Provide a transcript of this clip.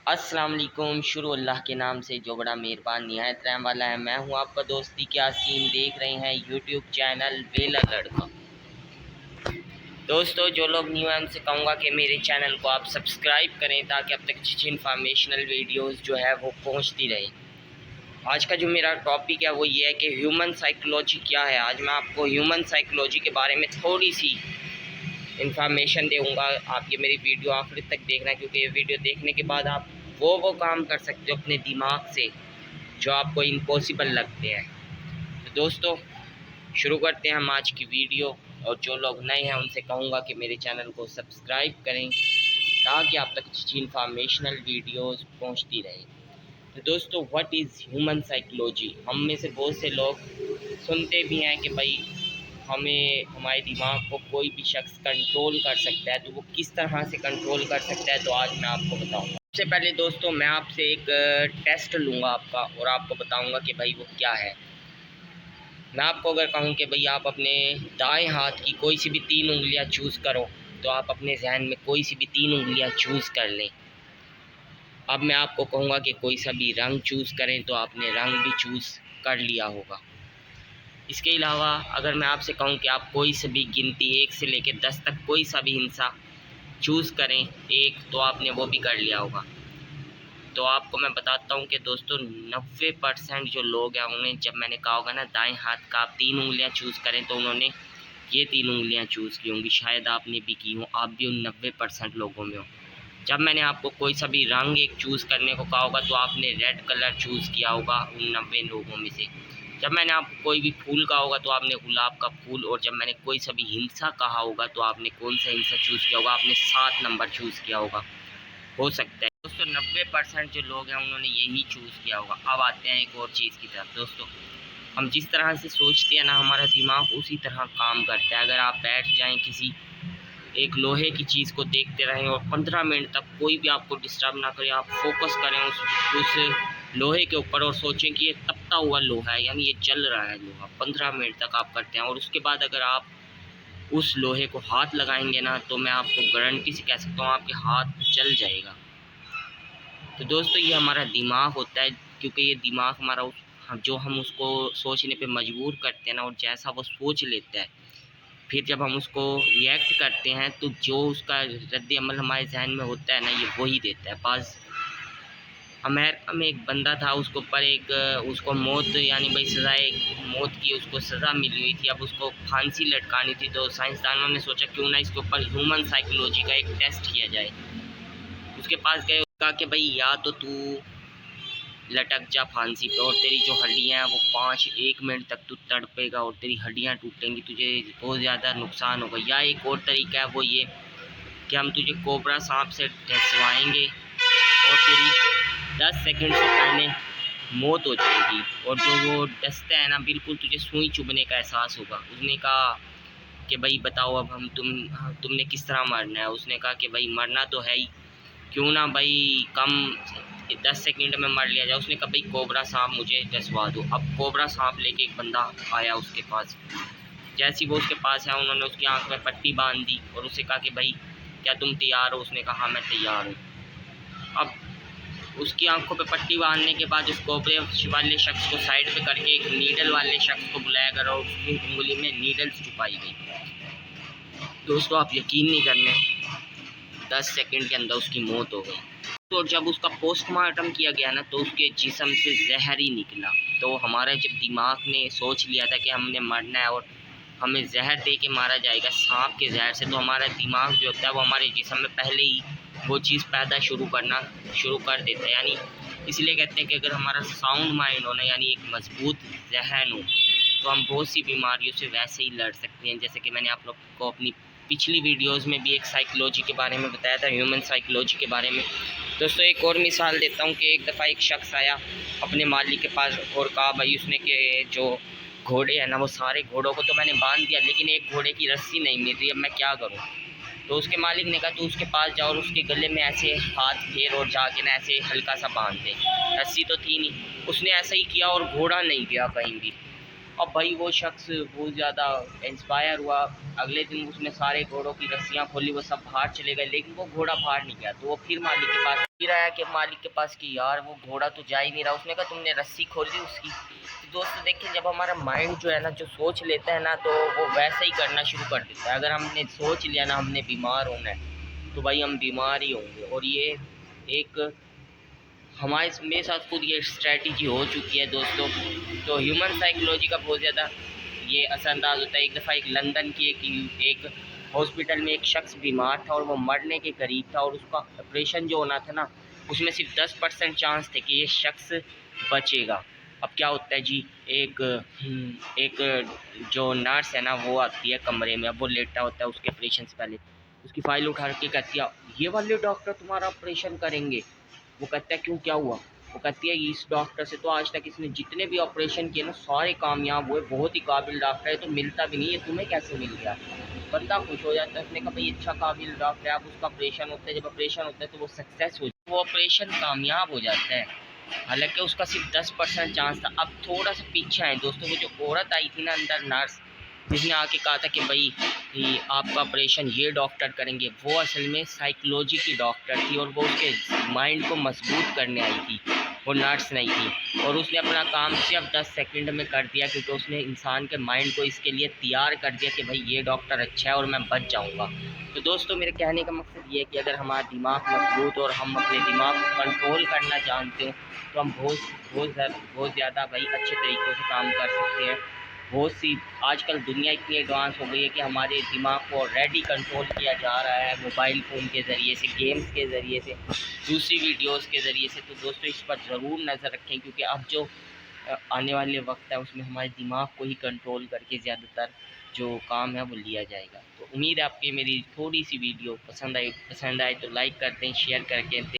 अस्सलाम वालेकुम। शुरू अल्लाह के नाम से जो बड़ा मेहरबान निहायत रहम वाला है। मैं हूं आपका दोस्ती क्या सीन, देख रहे हैं यूट्यूब चैनल वेला लड़का। दोस्तों, जो लोग न्यू हैं उनसे कहूँगा कि मेरे चैनल को आप सब्सक्राइब करें ताकि अब तक अच्छी इन्फॉर्मेशनल वीडियोस जो है वो पहुंचती रहे। आज का जो मेरा टॉपिक है वो ये है कि ह्यूमन साइकोलॉजी क्या है। आज मैं आपको ह्यूमन साइकोलॉजी के बारे में थोड़ी सी इन्फॉर्मेशन दूँगा। आप ये मेरी वीडियो आखिर तक देखना, क्योंकि ये वीडियो देखने के बाद आप वो काम कर सकते हो अपने दिमाग से जो आपको इम्पॉसिबल लगते हैं। तो दोस्तों, शुरू करते हैं हम आज की वीडियो। और जो लोग नए हैं उनसे कहूँगा कि मेरे चैनल को सब्सक्राइब करें ताकि आप तक अच्छी इन्फॉर्मेशनल वीडियोस पहुंचती रहे। तो दोस्तों, व्हाट इज़ ह्यूमन साइकोलॉजी? हम में से बहुत से लोग सुनते भी हैं कि भाई हमें हमारे दिमाग को कोई भी शख्स कंट्रोल कर सकता है। तो वो किस तरह से कंट्रोल कर सकता है, तो आज मैं आपको बताऊंगा। सबसे पहले दोस्तों, मैं आपसे एक टेस्ट लूँगा आपका और आपको बताऊंगा कि भाई वो क्या है। मैं आपको अगर कहूँ कि भाई आप अपने दाएं हाथ की कोई सी भी 3 उंगलियां चूज़ करो, तो आप अपने जहन में कोई सी भी 3 उंगलियां चूज़ कर लें। अब मैं आपको कहूँगा कि कोई सा भी रंग चूज़ करें, तो आपने रंग भी चूज़ कर लिया होगा। इसके अलावा अगर मैं आपसे कहूँ कि आप कोई सी भी गिनती 1 से लेकर 10 तक कोई सा भी हिस्सा चूज़ करें एक, तो आपने वो भी कर लिया होगा। तो आपको मैं बताता हूँ कि दोस्तों 90% जो लोग हैं उन्हें जब मैंने कहा होगा ना दाएं हाथ का आप 3 उंगलियां चूज़ करें, तो उन्होंने ये 3 उंगलियां चूज़ की होंगी। शायद आपने भी की हो, आप भी उन 90% लोगों में हो। जब मैंने आपको कोई सा भी रंग एक चूज़ करने को कहा होगा, तो आपने रेड कलर चूज़ किया होगा उन 90 लोगों में से। जब मैंने आपको कोई भी फूल कहा होगा, तो आपने गुलाब का फूल। और जब मैंने कोई सा भी हिंसा कहा होगा, तो आपने कौन सा हिंसा चूज़ किया होगा? आपने 7 नंबर चूज़ किया होगा। हो सकता है दोस्तों 90% जो लोग हैं उन्होंने यही चूज़ किया होगा। अब आते हैं एक और चीज़ की तरफ। दोस्तों, हम जिस तरह से सोचते हैं ना, हमारा दिमाग उसी तरह काम करता है। अगर आप बैठ जाएं किसी एक लोहे की चीज़ को देखते रहें और 15 मिनट तक कोई भी आपको डिस्टर्ब ना करे, आप फोकस करें उस लोहे के ऊपर और सोचें कि ये तपता हुआ लोहा है, यानी ये जल रहा है लोहा। 15 मिनट तक आप करते हैं और उसके बाद अगर आप उस लोहे को हाथ लगाएंगे ना, तो मैं आपको गारंटी से कह सकता हूँ आपके हाथ जल जाएगा। तो दोस्तों, ये हमारा दिमाग होता है, क्योंकि ये दिमाग हमारा जो हम उसको सोचने पे मजबूर करते हैं ना, और जैसा वो सोच लेता है, फिर जब हम उसको रिएक्ट करते हैं, तो जो उसका रद्द अमल हमारे जहन में होता है ना, ये वही देता है। बाज़ अमेरिका में एक बंदा था, उसके ऊपर एक उसको मौत यानी भाई सज़ाए मौत की उसको सज़ा मिली हुई थी। अब उसको फांसी लटकानी थी, तो साइंसदानों ने सोचा क्यों ना इसके ऊपर ह्यूमन साइकोलॉजी का एक टेस्ट किया जाए। उसके पास गए, कहा कि भाई या तो तू लटक जा फांसी पे और तेरी जो हड्डियाँ हैं वो 1 मिनट तक तू तड़पेगा और तेरी हड्डियाँ टूटेंगी, तुझे बहुत ज़्यादा नुकसान होगा। या एक और तरीका है वो ये कि हम तुझे कोबरा सांप से डसवाएंगे और तेरी 10 सेकंड से पहले मौत हो जाएगी। और जो वो डसता है ना, बिल्कुल तुझे सुई चुभने का एहसास होगा। उसने कहा कि भाई बताओ अब तुमने किस तरह मरना है? उसने कहा कि भाई मरना तो है ही, क्यों ना भाई कम 10 सेकंड में मर लिया जाए। उसने कहा भाई कोबरा सांप मुझे डसवा दो। अब कोबरा सांप लेके एक बंदा आया उसके पास। जैसे ही वो उसके पास आया, उन्होंने उसकी आंख में पट्टी बांध दी और उससे कहा कि भाई क्या तुम तैयार हो? उसने कहा हाँ मैं तैयार हूँ। अब उसकी आंखों पे पट्टी बांधने के बाद उस कोबरे वाले शख्स को साइड पे करके एक नीडल वाले शख्स को बुलाया गया और उसकी उंगली में नीडल्स छुपाई गई। दोस्तों, आप यकीन नहीं करने, 10 सेकंड के अंदर उसकी मौत हो गई। तो जब उसका पोस्टमार्टम किया गया ना, तो उसके जिस्म से जहर ही निकला। तो हमारे जब दिमाग ने सोच लिया था कि हमने मरना है और हमें जहर दे के मारा जाएगा सांप के जहर से, तो हमारा दिमाग जो होता है वो हमारे जिस्म में पहले ही वो चीज़ पैदा शुरू कर देता है। यानी इसलिए कहते हैं कि अगर हमारा साउंड माइंड हो ना, यानी एक मजबूत जहन हो, तो हम बहुत सी बीमारियों से वैसे ही लड़ सकते हैं। जैसे कि मैंने आप लोग को अपनी पिछली वीडियोस में भी एक साइकोलॉजी के बारे में बताया था, ह्यूमन साइकोलॉजी के बारे में। दोस्तों, एक और मिसाल देता हूँ कि एक दफ़ा एक शख्स आया अपने मालिक के पास और कहा भाई उसने कि जो घोड़े हैं ना, वो सारे घोड़ों को तो मैंने बांध दिया, लेकिन एक घोड़े की रस्सी नहीं मिल रही, अब मैं क्या करूँ? तो उसके मालिक ने कहा तू उसके पास जा और उसके गले में ऐसे हाथ फेर और जाके ना ऐसे हल्का सा बांध दे। रस्सी तो थी नहीं। उसने ऐसा ही किया और घोड़ा नहीं गया कहीं भी। अब भाई वो शख्स बहुत ज़्यादा इंस्पायर हुआ। अगले दिन उसने सारे घोड़ों की रस्सियाँ खोली, वो सब बाहर चले गए, लेकिन वो घोड़ा बाहर नहीं गया। तो वो फिर मालिक के पास फिर आया कि मालिक के पास कि यार वो घोड़ा तो जा ही नहीं रहा। उसने कहा तुमने रस्सी खोली उसकी। तो दोस्तों देखिए, जब हमारा माइंड जो है ना, जो सोच लेता है ना, तो वो वैसे ही करना शुरू कर देता है। अगर हमने सोच लिया ना हमने बीमार होना है, तो भाई हम बीमार ही होंगे। और ये एक हमारे मेरे साथ खुद ये स्ट्रैटेजी हो चुकी है दोस्तों। तो ह्यूमन साइकोलॉजी का बहुत ज़्यादा ये असरअंदाज होता है। एक दफ़ा एक लंदन की एक हॉस्पिटल में एक शख्स बीमार था और वो मरने के करीब था, और उसका ऑपरेशन जो होना था ना, उसमें सिर्फ 10% चांस थे कि ये शख्स बचेगा। अब क्या होता है जी, एक जो नर्स है ना, वो आती है कमरे में। अब वो लेटा होता है उसके ऑपरेशन से पहले, उसकी फ़ाइल उठा के कहती है ये वाले डॉक्टर तुम्हारा ऑपरेशन करेंगे। वो कहता है क्यों, क्या हुआ? वो कहती है इस डॉक्टर से तो आज तक इसने जितने भी ऑपरेशन किए ना सारे कामयाब हुए, बहुत ही काबिल डॉक्टर है, तो मिलता भी नहीं है, तुम्हें कैसे मिल गया? बंदा खुश हो जाता है। उसने कहा भाई अच्छा काबिल डॉक्टर है। अब उसका ऑपरेशन होता है, जब ऑपरेशन होता है तो वो सक्सेस हो, वो ऑपरेशन कामयाब हो जाता है। हालांकि उसका सिर्फ 10% चांस था। अब थोड़ा सा पीछे आए दोस्तों, वो जो औरत आई थी ना अंदर, नर्स, जिसने आके कहा था कि भाई कि आपका ऑपरेशन ये डॉक्टर करेंगे, वो असल में साइकोलॉजी की डॉक्टर थी, और वो उसके माइंड को मजबूत करने आई थी, वो नर्स नहीं थी। और उसने अपना काम सिर्फ 10 सेकंड में कर दिया, क्योंकि उसने इंसान के माइंड को इसके लिए तैयार कर दिया कि भाई ये डॉक्टर अच्छा है और मैं बच जाऊँगा। तो दोस्तों मेरे कहने का मकसद ये है कि अगर हमारा दिमाग मजबूत और हम अपने दिमाग को कंट्रोल करना जानते हो, तो हम बहुत ज़्यादा भाई अच्छे तरीक़ों से काम कर सकते हैं। बहुत सी आजकल दुनिया इतनी एडवांस हो गई है कि हमारे दिमाग को ऑलरेडी कंट्रोल किया जा रहा है मोबाइल फ़ोन के ज़रिए से, गेम्स के ज़रिए से, दूसरी वीडियोस के ज़रिए से। तो दोस्तों इस पर ज़रूर नज़र रखें, क्योंकि अब जो आने वाले वक्त है उसमें हमारे दिमाग को ही कंट्रोल करके ज़्यादातर जो काम है वो लिया जाएगा। तो उम्मीद है आपकी मेरी थोड़ी सी वीडियो पसंद आए तो लाइक कर दें, शेयर करके